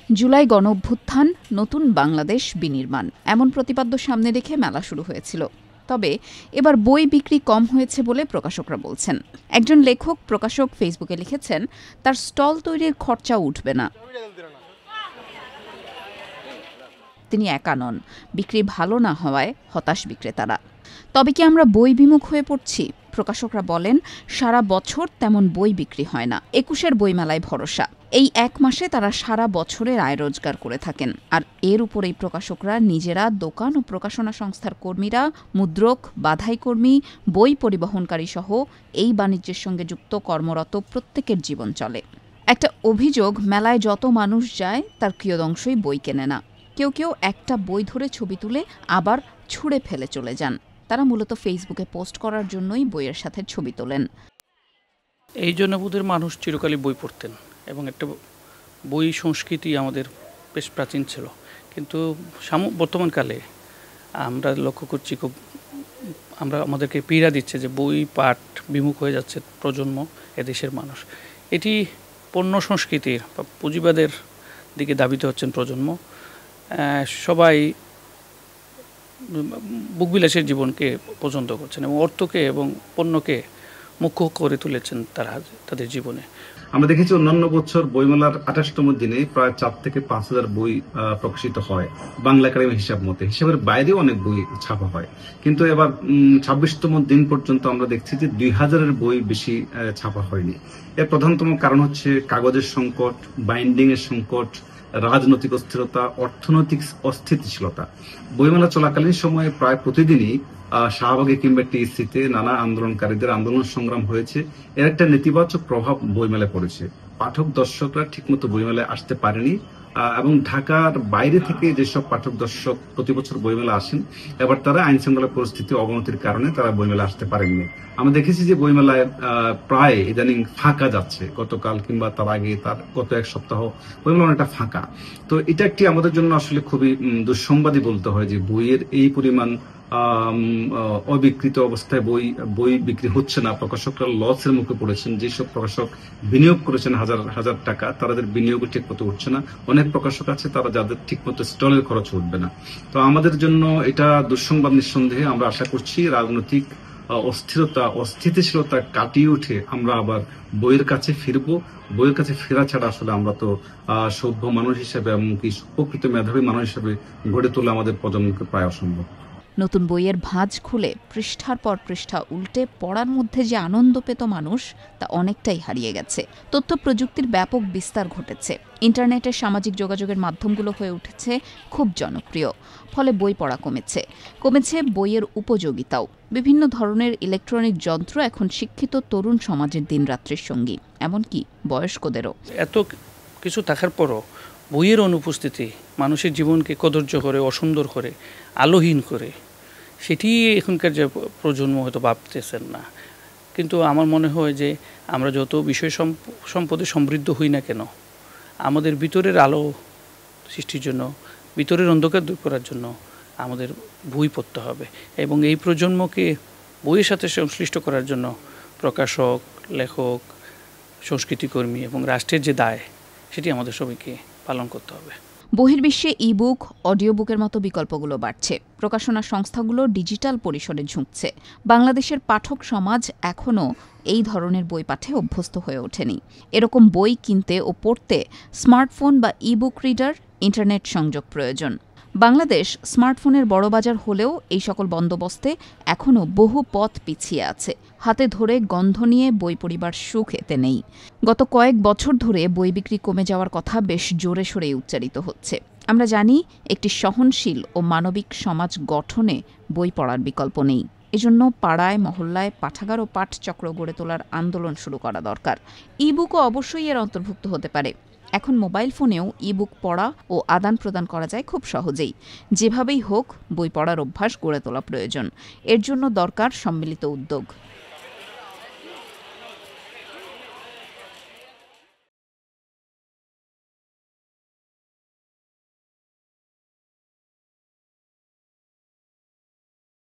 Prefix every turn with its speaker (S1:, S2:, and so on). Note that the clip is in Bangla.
S1: জুলাই গণঅভ্যুত্থান, নতুন বাংলাদেশ বিনির্মাণ এমন প্রতিপাদ্য সামনে রেখে মেলা শুরু হয়েছিল। তবে এবার বই বিক্রি কম হয়েছে বলে প্রকাশকরা বলছেন। একজন লেখক প্রকাশক ফেসবুকে লিখেছেন, তার স্টল তৈরির খরচা উঠবে না। তিনি একা নন, বিক্রি ভালো না হওয়ায় হতাশ বিক্রেতারা। তবে কি আমরা বই বিমুখ হয়ে পড়ছি? প্রকাশকরা বলেন, সারা বছর তেমন বই বিক্রি হয় না, ২১-এর বইমেলায় ভরসা। এই এক মাসে তারা সারা বছরের আয় রোজগার করে থাকেন। আর এর উপরেই প্রকাশকরা নিজেরা, দোকান ও প্রকাশনা সংস্থার কর্মীরা, মুদ্রক, বাধাই কর্মী, বই পরিবহনকারী সহ এই বাণিজ্যের সঙ্গে যুক্ত কর্মরত প্রত্যেকের জীবন চলে। একটা অভিযোগ, মেলায় যত মানুষ যায় তার কিয়দংশই বই কেনে না। কেউ কেউ একটা বই ধরে ছবি তুলে আবার ছুঁড়ে ফেলে চলে যান। তারা মূলত ফেসবুকে পোস্ট করার জন্যই বইয়ের সাথে ছবি তোলেন।
S2: এই জনপদের মানুষ চিরকালই বই পড়তেন এবং একটা বই সংস্কৃতি আমাদের বেশ প্রাচীন ছিল। কিন্তু বর্তমানকালে আমরা লক্ষ্য করছি আমাদেরকে পীড়া দিচ্ছে যে বই পাঠ বিমুখ হয়ে যাচ্ছে প্রজন্ম, এদেশের মানুষ। এটি পণ্য সংস্কৃতির বা পুঁজিবাদের দিকে ধাবিত হচ্ছেন প্রজন্ম। সবাই বুকবিলাসের জীবনকে পছন্দ করছেন এবং অর্থকে এবং পণ্যকে মুখ্য করে তুলেছেন তাদের জীবনে।
S3: আমরা দেখেছি অন্যান্য বছর বইমেলার ২৮তম দিনে প্রায় ৪ থেকে ৫,০০০ বই প্রকাশিত হয় বাংলা একাডেমি হিসাব মতে। হিসাবের বাইরেও অনেক বই ছাপা হয়, কিন্তু এবার ২৬তম দিন পর্যন্ত আমরা দেখছি যে ২,০০০-এর বই বেশি ছাপা হয়নি। এর প্রধানতম কারণ হচ্ছে কাগজের সংকট, বাইন্ডিং এর সংকট, রাজনৈতিক অস্থিরতা, অর্থনৈতিক অস্থিতিশীলতা। বইমেলা চলাকালীন সময়ে প্রায় প্রতিদিনই শাহবাগে কিংবা টিএসসিতে নানা আন্দোলনকারীদের আন্দোলন সংগ্রাম হয়েছে। এর একটা নেতিবাচক প্রভাব বইমেলায় পড়েছে। পাঠক দর্শকরা ঠিকমতো বইমেলায় আসতে পারেনি এবং ঢাকার বাইরে থেকে যেসব পাঠক দর্শক প্রতি বছর বইমেলা আসেন, এবার তারা আইন শৃঙ্খলা পরিস্থিতি অবনতির কারণে তারা বইমেলা আসতে পারেননি। আমরা দেখেছি যে বইমেলায় প্রায় ইদানিং ফাঁকা যাচ্ছে। গতকাল কিংবা তার আগে, তার গত এক সপ্তাহ বইমেলা অনেকটা ফাঁকা। তো এটা একটি আমাদের জন্য আসলে খুবই দুঃসংবাদই বলতে হয় যে বইয়ের এই পরিমাণ অবিকৃত অবস্থায় বই বিক্রি হচ্ছে না। প্রকাশকরা লসের মুখে পড়েছেন। যেসব প্রকাশক বিনিয়োগ করেছেন হাজার হাজার টাকা, তাদের বিনিয়োগ ঠিক মতো উঠছে না। অনেক প্রকাশক আছে তারা যাদের ঠিক মতো স্টলের খরচ উঠবে না। তো আমাদের জন্য এটা দুঃসংবাদ নিঃসন্দেহে। আমরা আশা করছি রাজনৈতিক অস্থিরতা, অস্থিতিশীলতা কাটিয়ে উঠে আমরা আবার বইয়ের কাছে ফিরবো। বইয়ের কাছে ফেরা ছাড়া আসলে আমরা তো সভ্য মানুষ হিসেবে, এমনকি প্রকৃত মেধাবী মানুষ হিসেবে গড়ে তোলা আমাদের প্রজন্মকে প্রায় অসম্ভব।
S1: নতুন বইয়ের ভাঁজ খুলে পৃষ্ঠার পর পৃষ্ঠা উল্টে পড়ার মধ্যে যে আনন্দ পেত মানুষ, তা অনেকটাই হারিয়ে গেছে। তথ্য প্রযুক্তির ব্যাপক বিস্তার ঘটেছে। ইন্টারনেটের সামাজিক যোগাযোগের মাধ্যমগুলো হয়ে উঠেছে খুব জনপ্রিয়। ফলে বই পড়া কমেছে বইয়ের উপযোগিতাও। বিভিন্ন ধরনের ইলেকট্রনিক যন্ত্র এখন শিক্ষিত তরুণ সমাজের দিনরাত্রির সঙ্গী, এমনকি বয়স্কদেরও।
S2: এত কিছু থাকার পরও বইয়ের অনুপস্থিতি মানুষের জীবনকে কদর্য করে, অসুন্দর করে, আলোহীন করে, সেটি এখনকার যে প্রজন্ম হয়তো ভাবতেছেন না। কিন্তু আমার মনে হয় যে আমরা যত বিষয় সম্পদে সমৃদ্ধ হই না কেন, আমাদের ভিতরের আলো সৃষ্টির জন্য, ভিতরের অন্ধকার দূর করার জন্য আমাদের বই পড়তে হবে। এবং এই প্রজন্মকে বইয়ের সাথে সংশ্লিষ্ট করার জন্য প্রকাশক, লেখক, সংস্কৃতিকর্মী এবং রাষ্ট্রের যে দায়, সেটি আমাদের সবাইকে পালন করতে হবে।
S1: বহির্বিশ্বে ই-বুক, অডিও বুকের মতো বিকল্পগুলো বাড়ছে। প্রকাশনা সংস্থাগুলো ডিজিটাল পরিসরে ঝুঁকছে। বাংলাদেশের পাঠক সমাজ এখনও এই ধরনের বই পাঠে অভ্যস্ত হয়ে ওঠেনি। এরকম বই কিনতে ও পড়তে স্মার্টফোন বা ই-বুক রিডার, ইন্টারনেট সংযোগ প্রয়োজন। বাংলাদেশ স্মার্টফোনের বড় বাজার হলেও এই সকল বন্দোবস্তে এখনও বহু পথ পিছিয়ে আছে। হাতে ধরে গন্ধ নিয়ে বই পড়িবার সুখ এতে নেই। গত কয়েক বছর ধরে বই বিক্রি কমে যাওয়ার কথা বেশ জোরে সোরেই উচ্চারিত হচ্ছে। আমরা জানি, একটি সহনশীল ও মানবিক সমাজ গঠনে বই পড়ার বিকল্প নেই। এজন্য পাড়ায়, মহল্লায় পাঠাগার ও পাঠচক্র গড়ে তোলার আন্দোলন শুরু করা দরকার। ই-বুকও অবশ্যই এর অন্তর্ভুক্ত হতে পারে। এখন মোবাইল ফোনেও ই-বুক পড়া ও আদান প্রদান করা যায় খুব সহজেই। যেভাবেই হোক, বই পড়ার অভ্যাস গড়ে তোলা প্রয়োজন। এর জন্য দরকার সম্মিলিত উদ্যোগ।